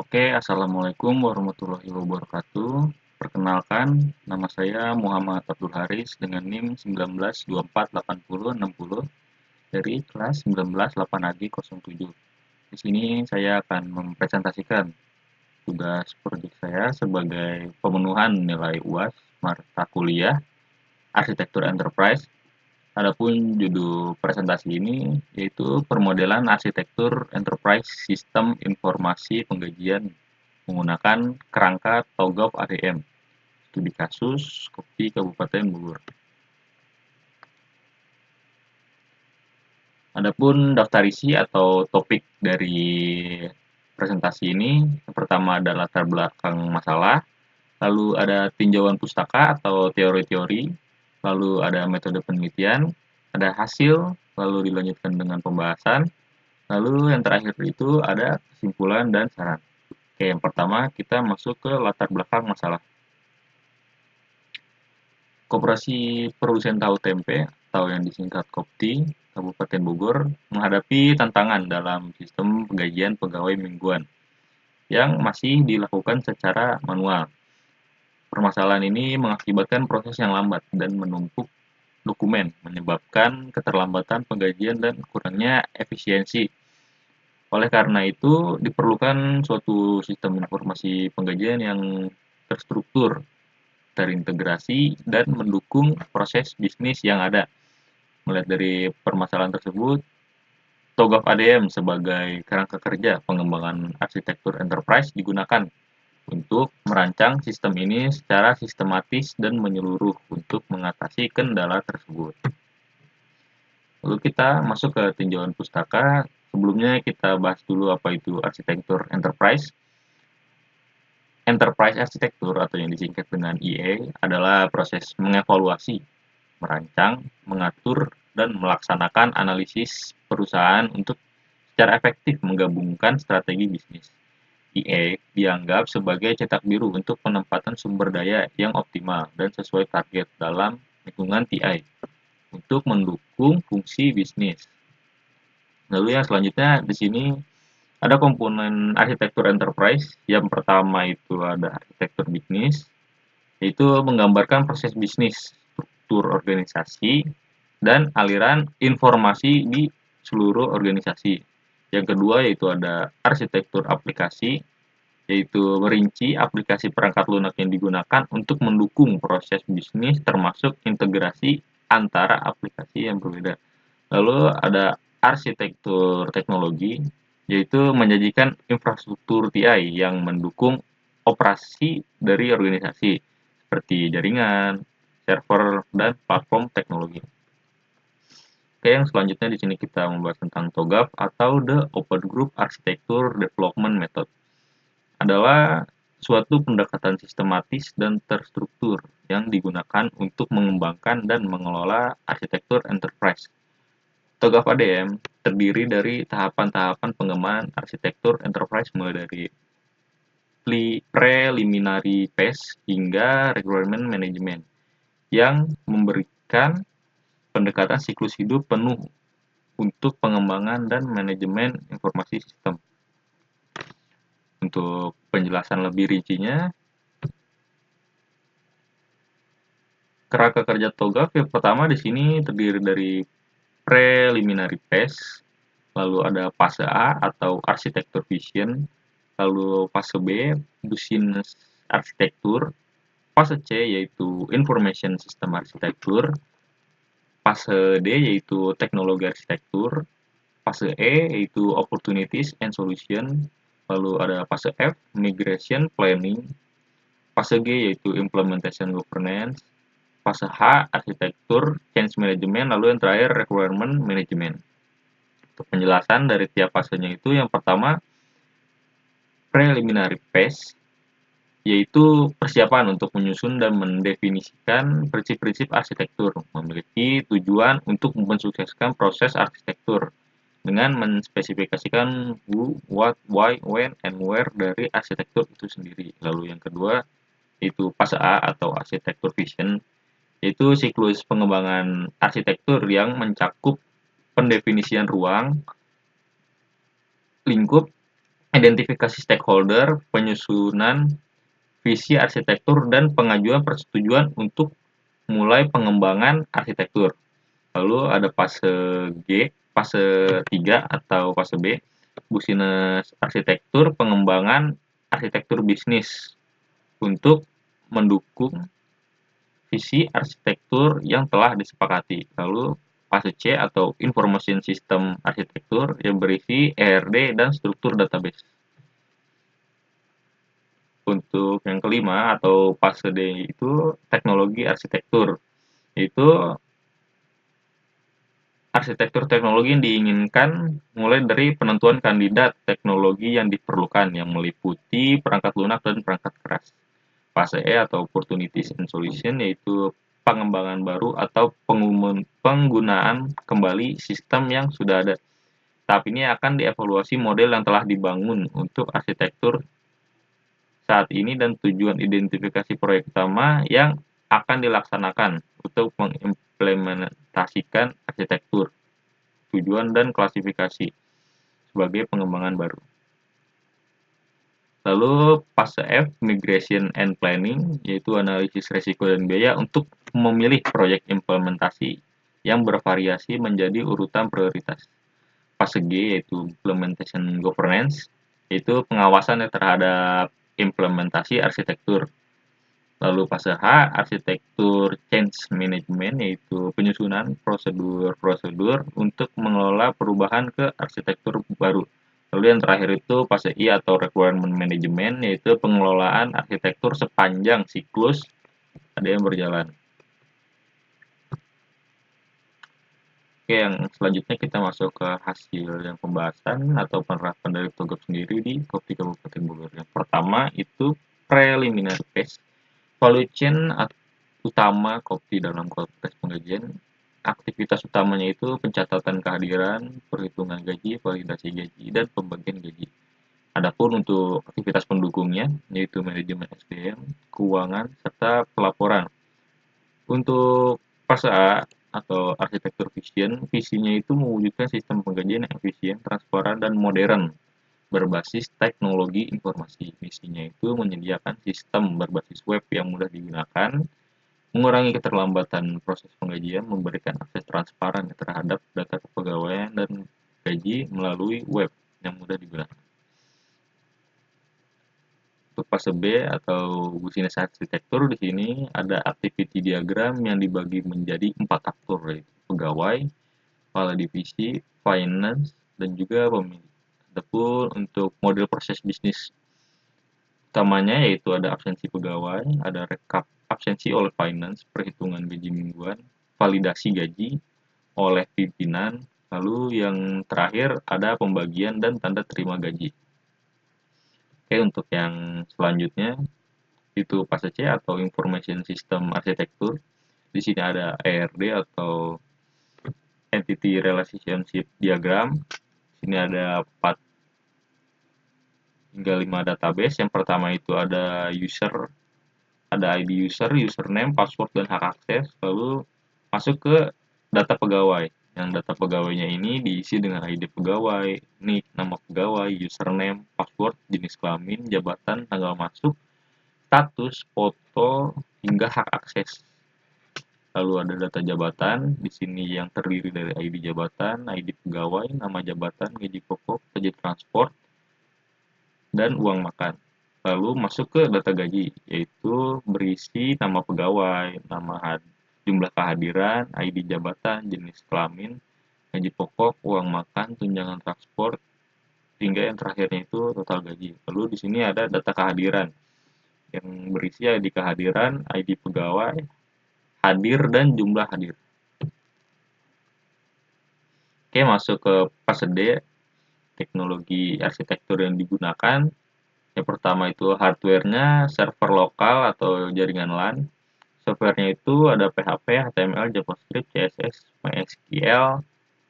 Oke, assalamualaikum warahmatullahi wabarakatuh. Perkenalkan, nama saya Muhammad Abdul Haris dengan NIM 19248060 dari kelas 19 8AG07. Di sini saya akan mempresentasikan tugas proyek saya sebagai pemenuhan nilai UAS mata kuliah Arsitektur Enterprise. Adapun judul presentasi ini yaitu permodelan arsitektur enterprise sistem informasi penggajian menggunakan kerangka TOGAF ADM, studi kasus Kopti Kabupaten Bogor. Adapun daftar isi atau topik dari presentasi ini, yang pertama adalah latar belakang masalah, lalu ada tinjauan pustaka atau teori-teori, lalu ada metode penelitian, ada hasil, lalu dilanjutkan dengan pembahasan, lalu yang terakhir itu ada kesimpulan dan saran. Oke, yang pertama kita masuk ke latar belakang masalah. Koperasi Produsen Tahu Tempe atau yang disingkat Kopti Kabupaten Bogor menghadapi tantangan dalam sistem penggajian pegawai mingguan yang masih dilakukan secara manual. Permasalahan ini mengakibatkan proses yang lambat dan menumpuk dokumen, menyebabkan keterlambatan penggajian dan kurangnya efisiensi. Oleh karena itu, diperlukan suatu sistem informasi penggajian yang terstruktur, terintegrasi, dan mendukung proses bisnis yang ada. Melihat dari permasalahan tersebut, TOGAF ADM sebagai kerangka kerja pengembangan arsitektur enterprise digunakan untuk merancang sistem ini secara sistematis dan menyeluruh untuk mengatasi kendala tersebut. Lalu kita masuk ke tinjauan pustaka. Sebelumnya kita bahas dulu apa itu arsitektur enterprise. Enterprise arsitektur atau yang disingkat dengan EA adalah proses mengevaluasi, merancang, mengatur, dan melaksanakan analisis perusahaan untuk secara efektif menggabungkan strategi bisnis. EA dianggap sebagai cetak biru untuk penempatan sumber daya yang optimal dan sesuai target dalam lingkungan TI untuk mendukung fungsi bisnis. Lalu yang selanjutnya di sini ada komponen arsitektur enterprise. Yang pertama itu ada arsitektur bisnis, yaitu menggambarkan proses bisnis, struktur organisasi, dan aliran informasi di seluruh organisasi. Yang kedua yaitu ada arsitektur aplikasi, yaitu merinci aplikasi perangkat lunak yang digunakan untuk mendukung proses bisnis termasuk integrasi antara aplikasi yang berbeda. Lalu ada arsitektur teknologi, yaitu menjanjikan infrastruktur TI yang mendukung operasi dari organisasi seperti jaringan, server, dan platform teknologi. Oke, yang selanjutnya di sini kita membahas tentang TOGAF atau The Open Group Architecture Development Method. Adalah suatu pendekatan sistematis dan terstruktur yang digunakan untuk mengembangkan dan mengelola arsitektur enterprise. TOGAF ADM terdiri dari tahapan-tahapan pengembangan arsitektur enterprise mulai dari preliminary phase hingga requirement management yang memberikan pendekatan siklus hidup penuh untuk pengembangan dan manajemen informasi sistem. Untuk penjelasan lebih rincinya, kerangka kerja TOGAF yang pertama di sini terdiri dari preliminary phase, lalu ada fase A atau arsitektur vision, lalu fase B business arsitektur, fase C yaitu information system arsitektur, fase D yaitu teknologi arsitektur, fase E yaitu opportunities and solution, lalu ada fase F migration planning, fase G yaitu implementation governance, fase H arsitektur change management, lalu yang terakhir requirement management. Untuk penjelasan dari tiap fasenya itu, yang pertama preliminary phase, yaitu persiapan untuk menyusun dan mendefinisikan prinsip-prinsip arsitektur, memiliki tujuan untuk mensukseskan proses arsitektur dengan menspesifikasikan who, what, why, when, and where dari arsitektur itu sendiri. Lalu yang kedua yaitu fase A atau arsitektur vision, yaitu siklus pengembangan arsitektur yang mencakup pendefinisian ruang, lingkup, identifikasi stakeholder, penyusunan visi arsitektur, dan pengajuan persetujuan untuk mulai pengembangan arsitektur. Lalu ada fase 3 atau fase B, business arsitektur, pengembangan arsitektur bisnis untuk mendukung visi arsitektur yang telah disepakati. Lalu fase C atau information system arsitektur yang berisi ERD dan struktur database. Untuk yang kelima atau fase D itu teknologi arsitektur, yaitu arsitektur teknologi yang diinginkan mulai dari penentuan kandidat teknologi yang diperlukan yang meliputi perangkat lunak dan perangkat keras. Fase E atau opportunities and solution yaitu pengembangan baru atau penggunaan kembali sistem yang sudah ada. Tahap ini akan dievaluasi model yang telah dibangun untuk arsitektur saat ini dan tujuan identifikasi proyek utama yang akan dilaksanakan untuk mengimplementasikan arsitektur, tujuan dan klasifikasi sebagai pengembangan baru. Lalu fase F, migration and planning, yaitu analisis risiko dan biaya untuk memilih proyek implementasi yang bervariasi menjadi urutan prioritas. Fase G, yaitu implementation governance, yaitu pengawasan terhadap implementasi arsitektur. Lalu fase H, arsitektur change management, yaitu penyusunan prosedur-prosedur untuk mengelola perubahan ke arsitektur baru. Lalu yang terakhir itu fase I atau requirement management, yaitu pengelolaan arsitektur sepanjang siklus ada yang berjalan. Oke, yang selanjutnya kita masuk ke hasil yang pembahasan atau penerapan dari TOGAP sendiri di Kopti Kabupaten Bogor. Yang pertama itu preliminary phase, value chain utama Kopti dalam proses penggajian. Aktivitas utamanya itu pencatatan kehadiran, perhitungan gaji, validasi gaji, dan pembagian gaji. Adapun untuk aktivitas pendukungnya, yaitu manajemen SDM, keuangan, serta pelaporan. Untuk fase A atau arsitektur vision, visinya itu mewujudkan sistem penggajian yang efisien, transparan, dan modern berbasis teknologi informasi. Misinya itu menyediakan sistem berbasis web yang mudah digunakan, mengurangi keterlambatan proses penggajian, memberikan akses transparan terhadap data kepegawaian dan gaji melalui web yang mudah digunakan. Untuk fase B atau business arsitektur di sini ada activity diagram yang dibagi menjadi 4 aktor, yaitu pegawai, kepala divisi, finance, dan juga pemilik. Adapun untuk model proses bisnis utamanya yaitu ada absensi pegawai, ada rekap absensi oleh finance, perhitungan gaji mingguan, validasi gaji oleh pimpinan, lalu yang terakhir ada pembagian dan tanda terima gaji. Oke, untuk yang selanjutnya itu fase C atau Information System Architecture. Di sini ada ERD atau Entity Relationship Diagram. Di sini ada 4 hingga 5 database. Yang pertama itu ada user, ada ID user, username, password, dan hak akses. Lalu masuk ke data pegawai. Yang data pegawainya ini diisi dengan ID pegawai, nick, nama pegawai, username, password, jenis kelamin, jabatan, tanggal masuk, status, foto, hingga hak akses. Lalu ada data jabatan, di sini yang terdiri dari ID jabatan, ID pegawai, nama jabatan, gaji pokok, gaji transport, dan uang makan. Lalu masuk ke data gaji, yaitu berisi nama pegawai, jumlah kehadiran, ID jabatan, jenis kelamin, gaji pokok, uang makan, tunjangan transport, hingga yang terakhirnya itu total gaji. Lalu di sini ada data kehadiran yang berisi ID kehadiran, ID pegawai, hadir, dan jumlah hadir. Oke, masuk ke fase D, teknologi arsitektur yang digunakan. Yang pertama itu hardware-nya server lokal atau jaringan LAN. Software-nya itu ada PHP, HTML, JavaScript, CSS, MySQL,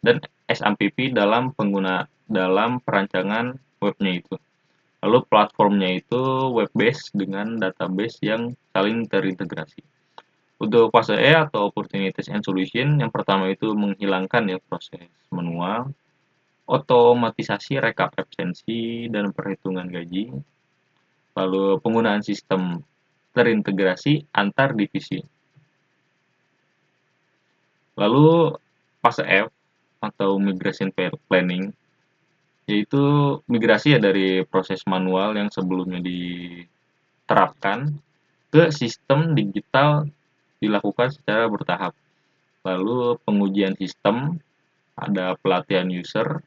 dan SMPP dalam perancangan webnya itu. Lalu platformnya itu web based dengan database yang saling terintegrasi. Untuk fase E atau opportunities and solution, yang pertama itu menghilangkan ya proses manual. otomatisasi rekap absensi dan perhitungan gaji, lalu penggunaan sistem terintegrasi antar divisi. Lalu fase F atau migration planning, yaitu migrasi ya dari proses manual yang sebelumnya diterapkan ke sistem digital dilakukan secara bertahap. Lalu pengujian sistem, ada pelatihan user,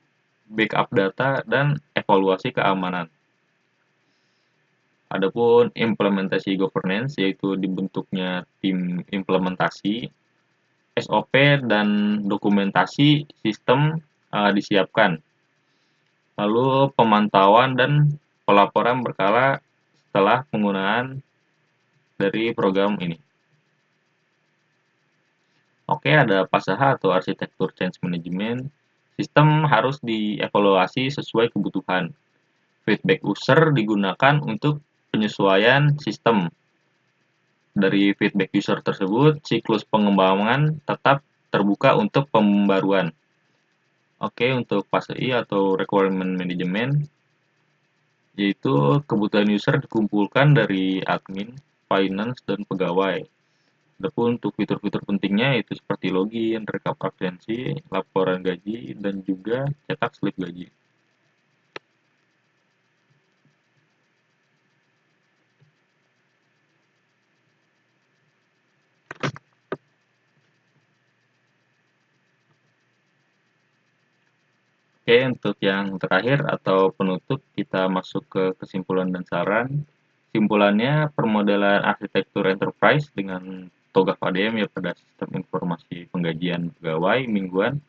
backup data, dan evaluasi keamanan. Adapun implementasi governance, yaitu dibentuknya tim implementasi, SOP dan dokumentasi sistem disiapkan. Lalu pemantauan dan pelaporan berkala setelah penggunaan dari program ini. Oke, ada fase H atau arsitektur change management. Sistem harus dievaluasi sesuai kebutuhan. Feedback user digunakan untuk penyesuaian sistem. Dari feedback user tersebut, siklus pengembangan tetap terbuka untuk pembaruan. Oke, untuk fase I atau requirement management, yaitu kebutuhan user dikumpulkan dari admin, finance, dan pegawai. Adapun untuk fitur-fitur pentingnya yaitu seperti login, rekap absensi, laporan gaji, dan juga cetak slip gaji. Oke, untuk yang terakhir atau penutup, kita masuk ke kesimpulan dan saran. Kesimpulannya, permodelan arsitektur enterprise dengan TOGAF ADM ya pada sistem informasi penggajian pegawai mingguan,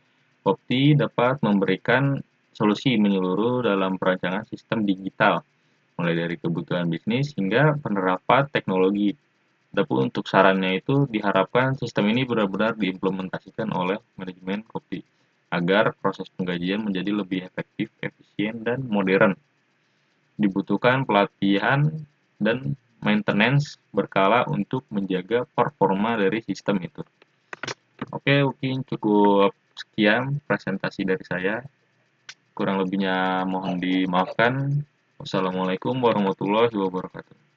Opti dapat memberikan solusi menyeluruh dalam perancangan sistem digital, mulai dari kebutuhan bisnis hingga penerapan teknologi. Adapun untuk sarannya itu diharapkan sistem ini benar-benar diimplementasikan oleh manajemen Kopti agar proses penggajian menjadi lebih efektif, efisien, dan modern. Dibutuhkan pelatihan dan maintenance berkala untuk menjaga performa dari sistem itu. Oke, mungkin cukup sekian presentasi dari saya. Kurang lebihnya mohon dimaafkan. Wassalamualaikum warahmatullahi wabarakatuh.